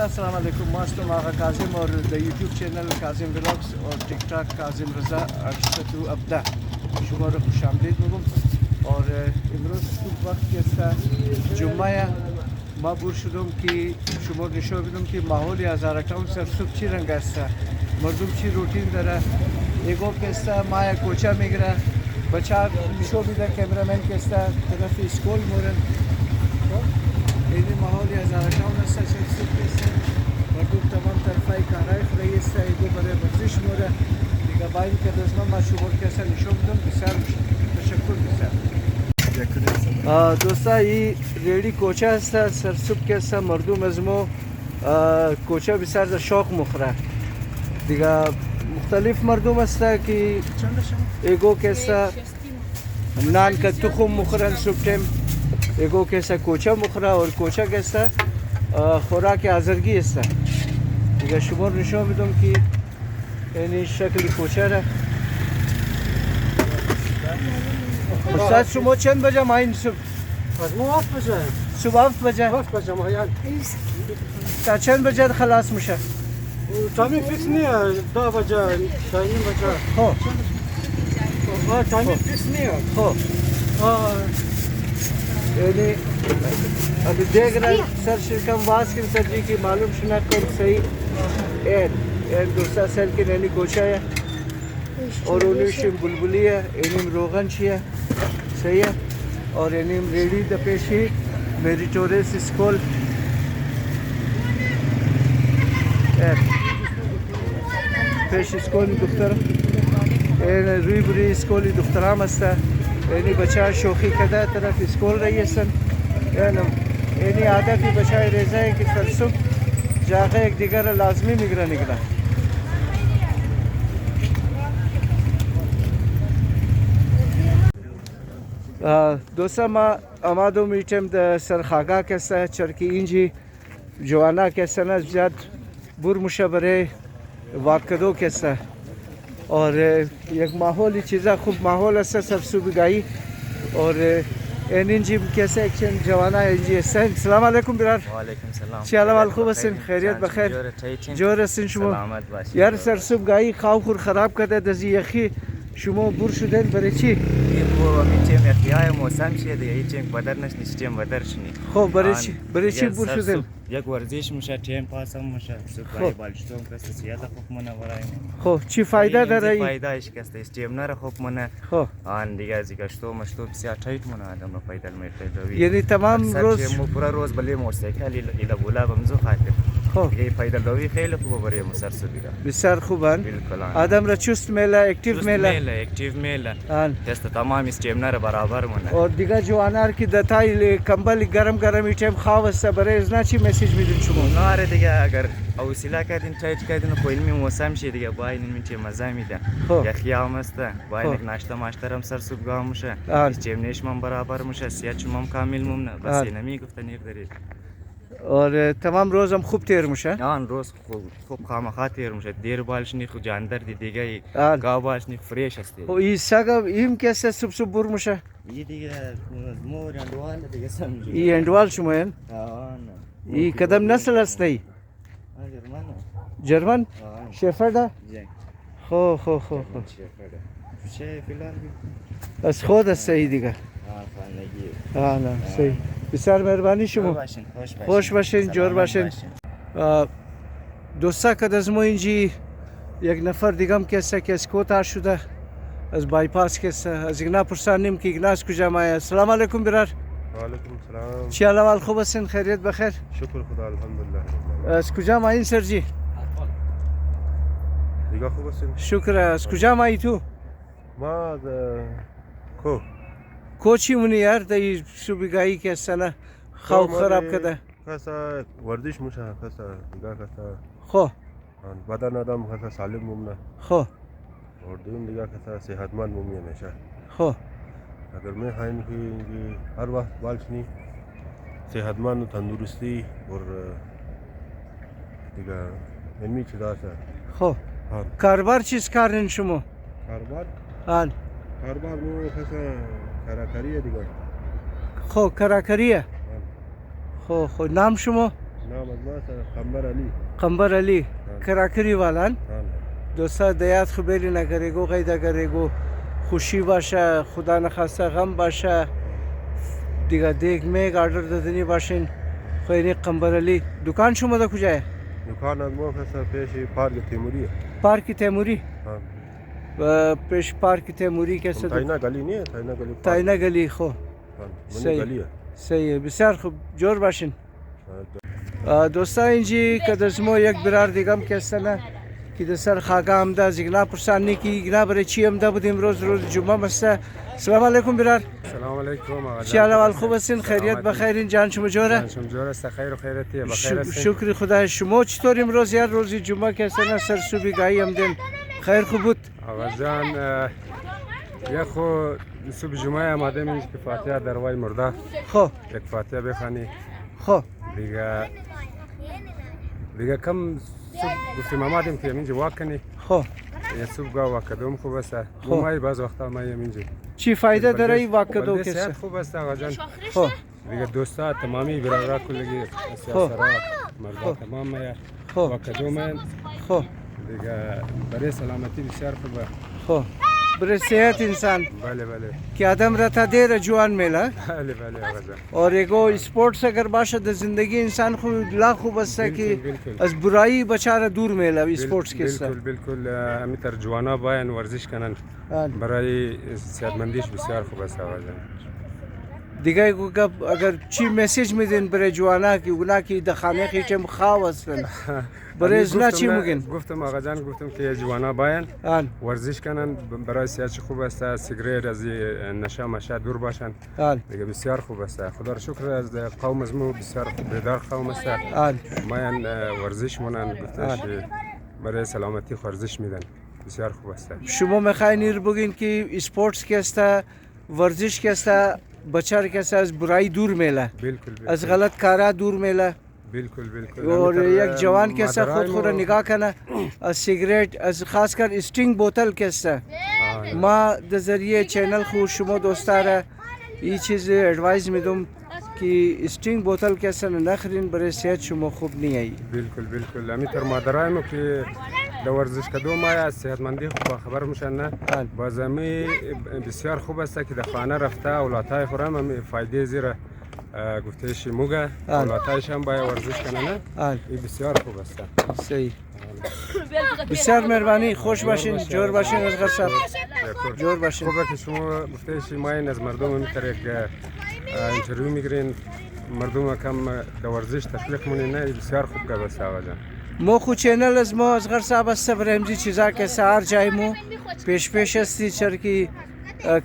السلام علیکم. ما هستم آقا کاظم اور در یوتیوب چینل کاظم ولاگز اور tick tock کاظم رضا 817 شما رو خوش آمدید میگم. اور امروز خوب وقت است جمعه ما بور شدم که شما نشون بدم که ماحول هزارکان سرسوب چی رنگ است، مردم چی روتین داره. ایگو کستا ما کوچه میگره بچه نشون میده کامرامن کستا طرف اسکول مورن این ماحول هزارکان است سرسوب است. مردم تمام طرفای کارای خدایی است. ایگو برای ورزش موره دیگه باید که دزمه ما شما کسا نشون بدم. بسیار تشکر بسیار. دوستا این ریڈی کوچه است سرسوب که است. مردم از ما کوچه بسیار در شوق مخوره دیگه. مختلف مردم است که ایگو که است نان که تخم مخورن صبح تایم، ایگو که است کوچه مخوره اور کوچه که است خوراک آزرگی است دیگه. شما نشون میدم که این شکل کوچه را. استاد شما چند بجه ماین صبح؟ ما 7 بجه. صبح 7 بجه؟ 7 بجه ماین. تا چند بجه خلاص میشه؟ تایمینگ فیکس نیه. 2 بجه، 2 بجه. خب. تایمینگ فیکس نیه. خب. یعنی ابھی دیکھ رہے سر شرکم واس کے سر جی کی معلوم شنا کر صحیح دوسرا سر کی نینی کوچا ہے اور انیشم بلبلی ہے انیم روغن چی ہے صحیح ہے اور انیم ریڈی دپیشی میریٹوریس اسکول پیش اسکول دختر روی بری اسکولی دخترام است. یعنی بچه شوخی کده طرف اسکول رایی هستن. یعنی عادتی بچه ریزه ہے که سرسوب جاغه یک دیگر لازمی میگره نگره. دوستا ما آمادو میتیم در سرخاگا کسته چرکی اینجی جوانا کسته زیاد بور مشه برای واکدو کسته اور یک ماحولی چیزا خوب ماحول است سرسوبگاهی اور اینجی کیسه اکشن جوانا اینجی هستن. سلام علیکم برار. و علیکم سلام. چه حال خوب هستین؟ خیریت بخیر؟ جور هستین شما؟ سلامت باشید. یار سرسوبگاهی خواه خور خراب کرده دزی یخی شما بور شدن برای چی؟ و میتیم اختیار موسم چیه دیگه هیچ بدر نشنیدیم بدر شنی. خب برای چی بور شدن؟ یک ورزش میشه تیم پاس هم میشه سوپای بالشتوم کسی سیاست خوب منه ورای خب چی فایده داره این؟ فایده ایش کسی استیم نره خوب منه. خب آن دیگه از گشتو مشتو بسیار تایت منه آدم رو فایده میده. یعنی تمام روز مو پورا روز بلی موسیقی ایلا بولا بمزو خاطر. خب دیگه فایده دوی خیلی خوبه برای مسرسوبیگا. بسیار خوبن. بالکل. آدم را چست میله اکتیو میله. اکتیو میله. آن. دست تمام استیم نره برابر منه. اور دیگه جوانار کی دتای کمبل گرم گرم ایتم خواه است برای از چی مسیج میدین شما؟ ناره دیگه اگر اوسیلا کردین تایید کردین خو علمی موسم شه دیگه باید این میشه مزه میده. یا خیام است باید یک ناشته ماشترم سر صبح میشه. استیم من برابر میشه سیاچ مم کامل مم نه بس نمی گفتن یک دارید. اور تمام روزم خوب تیر میشه. آن روز خوب خامخا تیر میشه. دیر بالش نی خو جاندر دیگه گاو بالش نی فریش است. او این سگا این کیسه صبح بور میشه. این دیگه مور اندوال دیگه سمجی. این اندوال شما این؟ آن. این کدام نسل است ای؟ جرمن؟ شفرده؟ خو شفرده. چه فیلان بی؟ از خود است ای دیگه. نه صحیح. بسیار مهربانی شما. خوش باشین جور باشین. دوستا که از ما اینجی یک نفر دیگم کسی که از کوتاه شده از بایپاس کسی از اینا پرسانیم که اینا از کجا مایه. سلام علیکم برار. و علیکم سلام. چه حال خوب هستین؟ خیریت بخیر؟ شکر خدا الحمدلله. از کجا مایین سرجی؟ دیگه خوب هستین؟ شکر. از کجا مایی تو؟ ما از کو کوچی مونی یار دایی صوبگاهی که سنه خواب خراب کده کسا ورزش میشه کسا دیگه کسا خو بدن آدم کسا سالم ممنه خو اور دین دیگه کسا صحتمند ممنه میشه. خو اگر میں خواهیم که هر وقت بالشنی صحتمند و تندرستی اور دیگه علمی چیزا است. خو کاربار چیز کارین شما؟ کاربار؟ آن کاربار مو کسا کاراکاریه دیگه. خو کاراکاریه؟ خو نام شما؟ نام از ما قمبر علی. قمبر علی کراکری والان हाँ دوستا دیات خبری نکرگو قیدا کرگو خوشی باشه خدا نخواسته غم باشه دیگه دیگ میگ آردر دادنی باشین خیلی قمبر علی دکان شما دا کجایه؟ दुकान از ما کسا پیش پارک تیموری. پارک تیموری हाँ پیش پارک تیموری کسی تاینا گلی نیه تاینا گلی. تاینا گلی خو من صحیح. گلیه. صحیح بسیار خوب جور باشین دوستا اینجی که دزمو یک برار دیگم کسنه که دسر خاگه همده زیگنا پرسانی که ایگنا برای چی همده بودیم روز جمعه مسته سلام علیکم برار سلام علیکم آقا چی حال خوب هستین خیریت بخیرین جان شما جوره جان جور است خیر و خیرتی بخیر هستین شکر خدا شما چطور امروز یار روز جمعه کسنه سر صبحی گاهی همدین خیر خوب بود آقا جان یه خو صبح جمعه آمدیم اینجا که فاتحه در وای مرده خو یک فاتحه بخوانی خو دیگه کم صبح گفتیم آمدیم که اینجا واک کنی خو یه صبح گاه واکدوم خوب است مایی بعض وقتا ما اینجا چی فایده داره این واکدو بلده کسه صحت خوب است آقا جان خو دیگه دوستا تمامی برادرها کلگی سیاسرها مردا تمام خو واکدوم خو دیگه برای سلامتی بسیار خوبه خو برای صحت انسان بله بله که آدم رتا دیر جوان میله بله بله آقا جان اور एगो स्पोर्ट्स अगर बाशा द जिंदगी इंसान को लाखों बस है कि बिल्कुल از برائی بچاره دور میله स्पोर्ट्स के بالکل بالکل امیتر جوانا باین ورزش کنن साथ برای صحتمندیش بسیار خوب است آقا جان دیگه اگر چی میسیج میدین برای جوانا که اونا که د خانه خیچم خواستن برای ازنا چی میگین گفتم آقا جان گفتم که جوانا باین آن ورزش کنن برای صحت خوب است سیگریت از نشه مشه دور باشن آن دیگه بسیار خوب است خدا را شکر از قوم از ما بسیار بیدار قوم است آن ماین ورزش مونن گفتش برای سلامتی ورزش میدن بسیار خوب است شما میخواین ایر بگین که اسپورتس که است ورزش که است بچار که است از برائی دور میله بالکل از غلط کارا دور میله بالکل بالکل और एक जवान कैसा खुद खुद निगाह करना सिगरेट खास कर स्टिंग बोतल कैसा माँ द जरिए चैनल खुश शुमो दोस्तारा ये चीज़ एडवाइस में दूँ कि स्टिंग बोतल कैसा नखरीन बड़े सेहत शुमो खूब नहीं आई بالکل بالکل امیتر مادرایمو که د ورزش کدو ما صحتمندی خوب خبر میشن نه بازمی بسیار خوب است که د خانه رفته اولادای خورم هم فایده زیره گفتهش موگه اولادایش هم باید ورزش کنه نه این بسیار خوب است صحیح بسیار مهربانی خوش باشین جور باشین از غصب جور باشین خوبه که شما گفتهش ما این از مردم میتر یک انترویو میگیرین مردم کم د ورزش تشویق مونی نه بسیار خوب که بس آقا جان مو خو چینل از ما از غصب است برامجی چیزا که سهار جای مو پیش استی چرکی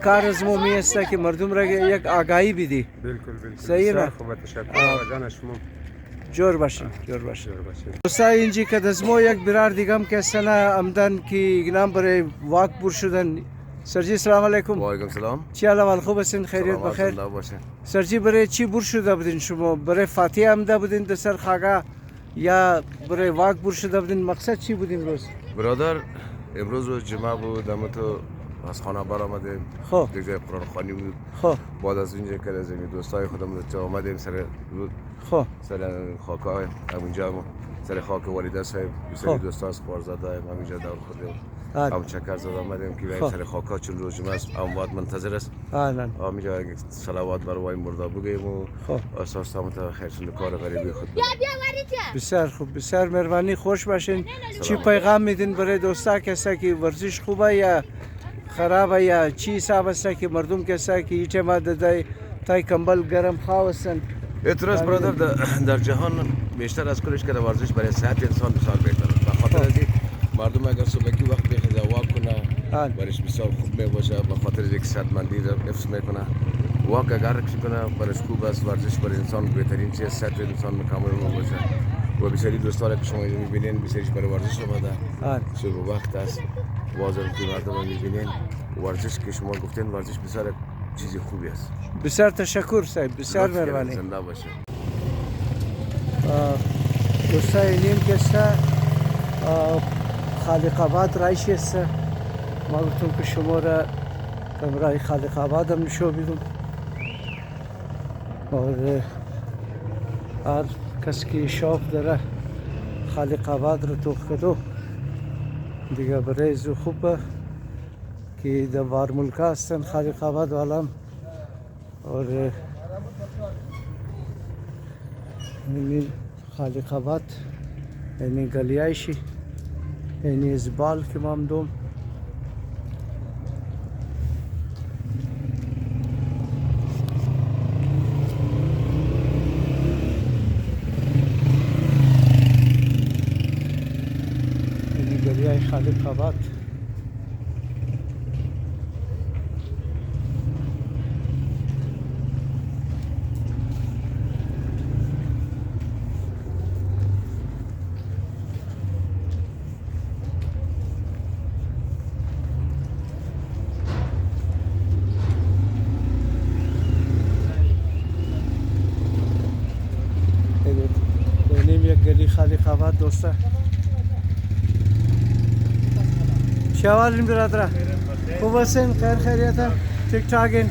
کار از مو می است که مردم را یک آگاهی بدی بالکل بالکل صحیح نه خوبه تشکر آقا جان شما جور باشین جور باشین دوستا اینجی که دزمو یک برار دیگم که سنا آمدن که اگنام برای واک بور شدن سرجی سلام علیکم و علیکم سلام چی حال خوب هستین خیریت بخیر سرجی برای چی بور شده بودین شما برای فاتحه آمده بودین در سر خاگا یا برای واک بور شده بودین مقصد چی بود امروز برادر امروز روز جمعه بود اما تو از خانه بر آمدیم خب دیگه قرآن خوانی بود خب بعد از اینجا که از این دوستای خودم تو آمدیم سر خب سر خاکای همونجا سر خاک والده صاحب سر دوستا از خوارزاده همونجا دور خودم هم چکر زد آمدیم که بریم سر خاکا چون روز جمعه است اموات منتظر است همونجا صلوات بر وای مرده بگیم و اساس تا خیر چون کار غریبی خود بسیار خوب بسیار مهربانی خوش باشین چی پیغام میدین برای دوستا کسا که ورزش خوبه یا خرابه یا چی حساب است که مردم کسا که هیچ ما دادای تای کمبل گرم خواستن اعتراض برادر در جهان بیشتر از کلش که ورزش برای صحت انسان بسیار بهتر است به خاطر از مردم اگر صبحی وقت بخواد واک کنه برایش بسیار خوب میباشه به خاطر اینکه صحتمندی را حفظ میکنه واک اگر کنه برایش خوب است ورزش برای انسان بهترین چیز صحت انسان مکمل میباشه و بسیاری دوستان که شما میبینین بسیارش برای ورزش آمده صبح وقت است بازار که مردم میبینین ورزش که شما گفتین ورزش بسیار چیز خوبی است بسیار تشکر صاحب بسیار مهربانی زنده باشه دوستای نیم کسا خالق آباد رایشی است ما گفتم که شما را کمرای خالق آباد هم نشو بیدم اور کسی که شاف داره خالق آباد رو توخ کدو دیگه برای زو خوبه که در وارمولکا هستن خالق آباد والام اور این خالق آباد این گلیایشی این ازبال که مام دوم گلیای خالق آباد اینیم یک گلی خالق آباد دوسته شوالین برادر خوب هستین خیر خیریت تیک تاکین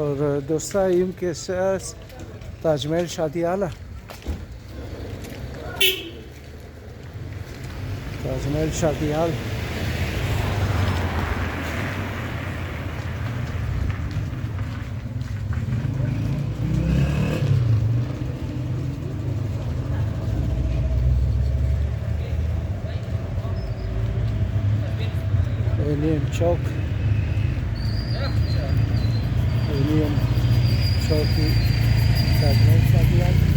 और दोस्ता इम के ताजमहल शादी आला ताजमहल शादी हाल एलियन चौक एलियन चौक ताजमहल शादी हाल